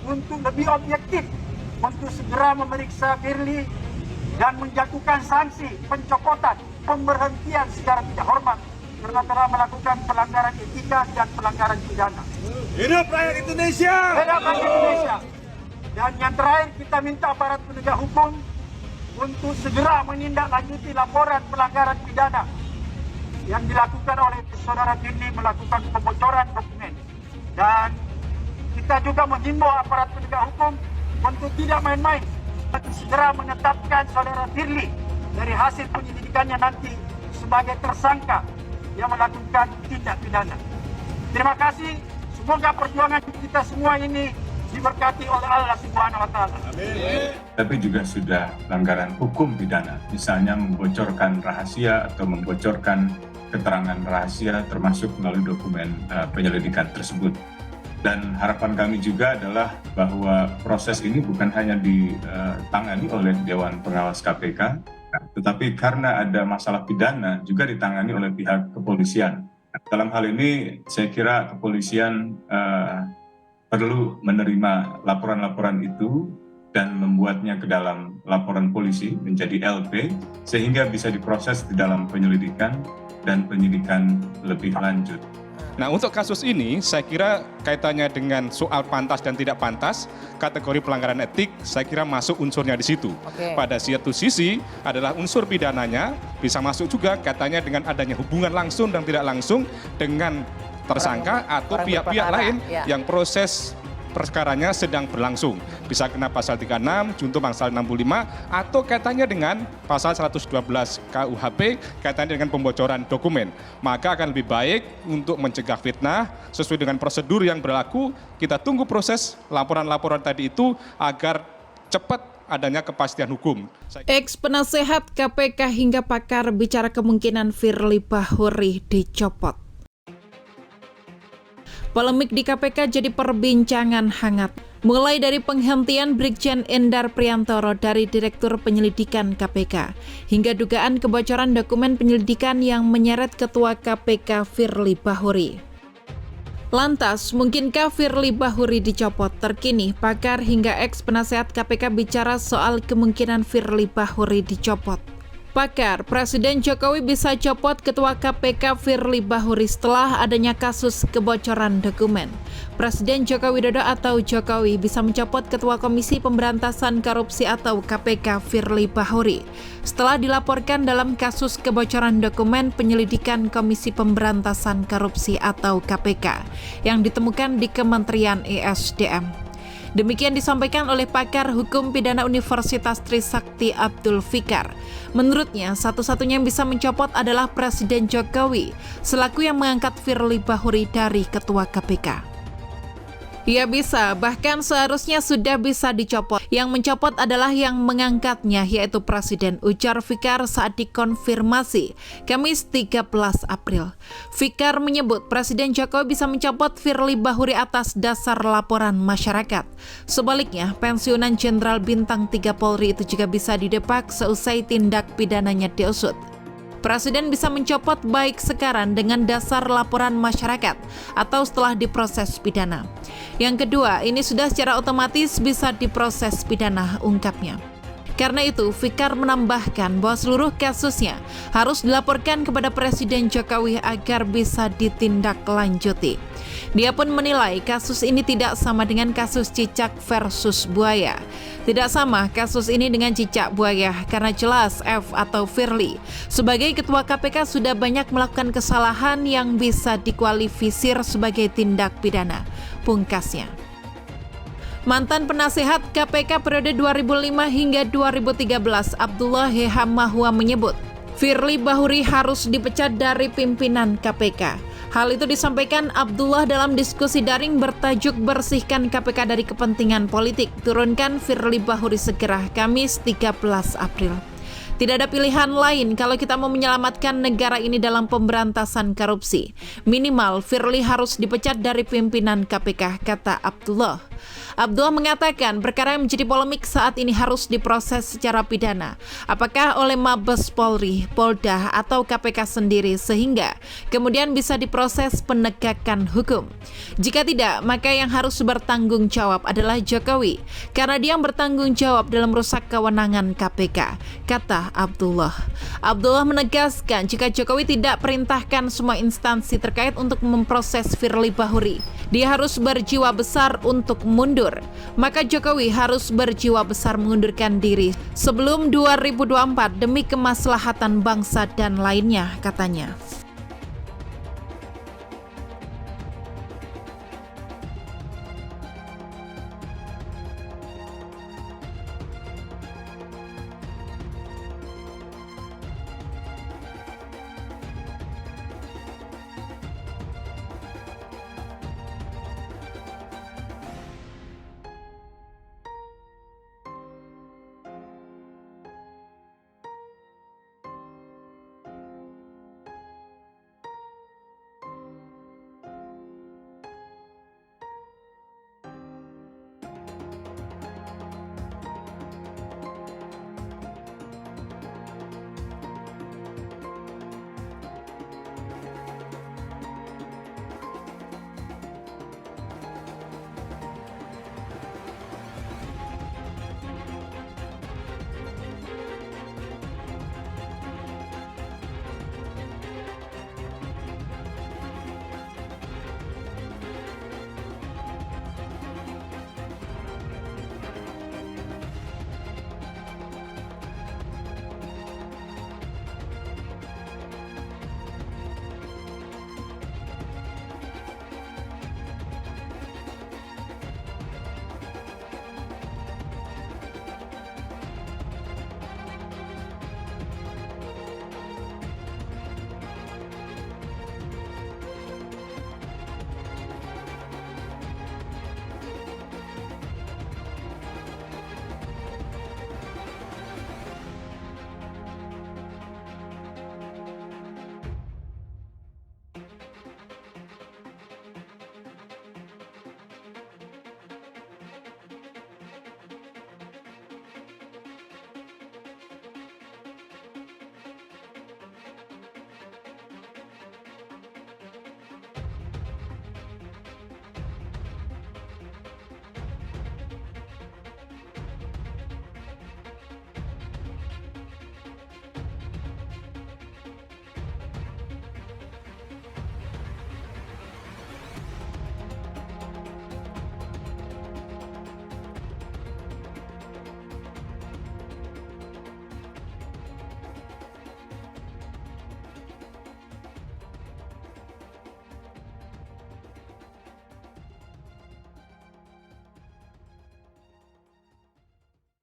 untuk lebih objektif untuk segera memeriksa Firly dan menjatuhkan sanksi pencopotan, pemberhentian secara tidak hormat karena telah melakukan pelanggaran etika dan pelanggaran pidana. Hidup rakyat Indonesia! Hidup rakyat Indonesia! Dan yang terakhir, kita minta aparat penegak hukum untuk segera menindaklanjuti laporan pelanggaran pidana yang dilakukan oleh saudara Firly melakukan pembocoran dokumen. Dan kita juga menghimbau aparat penegak hukum untuk tidak main-main, untuk segera menetapkan saudara Firly dari hasil penyelidikannya nanti sebagai tersangka yang melakukan tindak pidana. Terima kasih. Semoga perjuangan kita semua ini diberkati oleh Allah Subhanahu wa Ta'ala. Tapi juga sudah pelanggaran hukum pidana, misalnya membocorkan rahasia atau membocorkan keterangan rahasia termasuk melalui dokumen penyelidikan tersebut. Dan harapan kami juga adalah bahwa proses ini bukan hanya ditangani oleh Dewan Pengawas KPK, tetapi karena ada masalah pidana juga ditangani oleh pihak kepolisian. Dalam hal ini saya kira kepolisian perlu menerima laporan-laporan itu dan membuatnya ke dalam laporan polisi menjadi LP sehingga bisa diproses di dalam penyelidikan dan penyidikan lebih lanjut. Nah, untuk kasus ini saya kira kaitannya dengan soal pantas dan tidak pantas, kategori pelanggaran etik saya kira masuk unsurnya di situ. Pada satu sisi adalah unsur pidananya bisa masuk juga kaitannya dengan adanya hubungan langsung dan tidak langsung dengan tersangka atau pihak-pihak lain yang proses perkaranya sedang berlangsung. Bisa kena pasal 36, junto pasal 65, atau kaitannya dengan pasal 112 KUHP, kaitannya dengan pembocoran dokumen. Maka akan lebih baik untuk mencegah fitnah, sesuai dengan prosedur yang berlaku, kita tunggu proses laporan-laporan tadi itu agar cepat adanya kepastian hukum. Ex-penasehat KPK hingga pakar bicara kemungkinan Firly Bahuri dicopot. Polemik di KPK jadi perbincangan hangat. Mulai dari penghentian Brigjen Endar Priantoro dari Direktur Penyelidikan KPK, hingga dugaan kebocoran dokumen penyelidikan yang menyeret Ketua KPK Firly Bahuri. Lantas, mungkinkah Firly Bahuri dicopot? Terkini, pakar hingga ex-penasehat KPK bicara soal kemungkinan Firly Bahuri dicopot. Pakar, Presiden Jokowi bisa copot Ketua KPK Firly Bahuri setelah adanya kasus kebocoran dokumen. Presiden Joko Widodo atau Jokowi bisa mencopot Ketua Komisi Pemberantasan Korupsi atau KPK Firly Bahuri setelah dilaporkan dalam kasus kebocoran dokumen penyelidikan Komisi Pemberantasan Korupsi atau KPK yang ditemukan di Kementerian ESDM. Demikian disampaikan oleh pakar hukum pidana Universitas Trisakti Abdul Fikar. Menurutnya, satu-satunya yang bisa mencopot adalah Presiden Jokowi selaku yang mengangkat Firly Bahuri dari Ketua KPK. Ia bisa, bahkan seharusnya sudah bisa dicopot. Yang mencopot adalah yang mengangkatnya, yaitu Presiden, ujar Fikar saat dikonfirmasi Kamis 13 April. Fikar menyebut Presiden Jokowi bisa mencopot Firly Bahuri atas dasar laporan masyarakat. Sebaliknya, pensiunan Jenderal Bintang 3 Polri itu juga bisa didepak seusai tindak pidananya diusut. Presiden bisa mencopot baik sekarang dengan dasar laporan masyarakat atau setelah diproses pidana. Yang kedua, ini sudah secara otomatis bisa diproses pidana, ungkapnya. Karena itu, Fikar menambahkan bahwa seluruh kasusnya harus dilaporkan kepada Presiden Jokowi agar bisa ditindaklanjuti. Dia pun menilai kasus ini tidak sama dengan kasus cicak versus buaya. Tidak sama kasus ini dengan cicak buaya karena jelas F atau Firly sebagai Ketua KPK sudah banyak melakukan kesalahan yang bisa dikualifisir sebagai tindak pidana, pungkasnya. Mantan penasehat KPK periode 2005 hingga 2013, Abdullah Hehamahua menyebut, Firly Bahuri harus dipecat dari pimpinan KPK. Hal itu disampaikan Abdullah dalam diskusi daring bertajuk Bersihkan KPK dari Kepentingan Politik. Turunkan Firly Bahuri segera, Kamis 13 April. Tidak ada pilihan lain kalau kita mau menyelamatkan negara ini dalam pemberantasan korupsi. Minimal Firly harus dipecat dari pimpinan KPK, kata Abdullah. Abdullah mengatakan perkara yang menjadi polemik saat ini harus diproses secara pidana. Apakah oleh Mabes Polri, Polda, atau KPK sendiri sehingga kemudian bisa diproses penegakan hukum. Jika tidak, maka yang harus bertanggung jawab adalah Jokowi karena dia yang bertanggung jawab dalam merusak kewenangan KPK, kata Abdullah. Abdullah menegaskan jika Jokowi tidak perintahkan semua instansi terkait untuk memproses Firly Bahuri, dia harus berjiwa besar untuk mundur. Maka Jokowi harus berjiwa besar mengundurkan diri sebelum 2024 demi kemaslahatan bangsa dan lainnya, katanya.